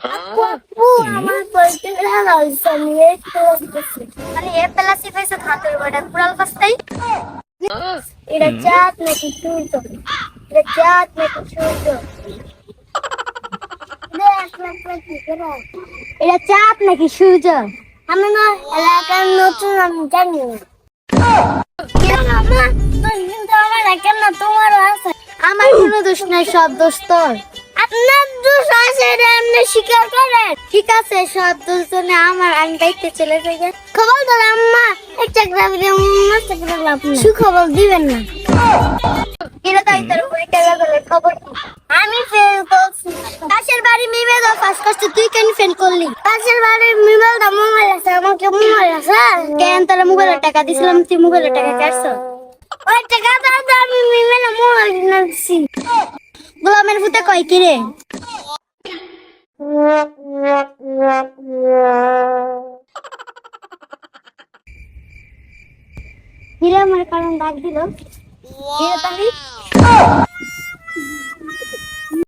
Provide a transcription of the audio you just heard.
আপু আমার পরীক্ষা হলো আমি এই ক্লাস করছি মানে এ প্লাস পাইছে হাতের বড় পুরাল পাঁচটাই এটা চাঁদ নাকি সূর্য এটা চাঁদ নাকি সূর্য এটা চাঁদ নাকি সূর্য আমি না এলাকার নতুন আমি জানি না কেন মা তোর কিন্তু আমার একা না তোমারও আছে আমার কোনো দোষ নাই সব দোষ তোর আপনার দোষ আছে এটা আপনি স্বীকার করেন ঠিক আছে সব দোষ জন্য আমার আমি বাইতে চলে যাই খবর দিলাম আম্মা একটা গ্রামে মস্ত করে লাভ না সুখবর দিবেন না এটা তাই তোর পরীক্ষা লাগলে খবর আমি ফেল করছি পাশের বাড়ি মিবে দাও ফার্স্ট কষ্ট তুই কেন ফেল করলি পাশের বাড়ি মিবেল দাও মোবাইল আছে আমাকে মোবাইল আছে কেন তাহলে মোবাইলের টাকা দিছিলাম তুই মোবাইলের টাকা কাটছ ওই টাকা দাও আমি মিবেল মোবাইল কিনছি গোলামের ফুতে কয় কি রে হিরে আমার কারণ ডাক দিল হিরে তাহলে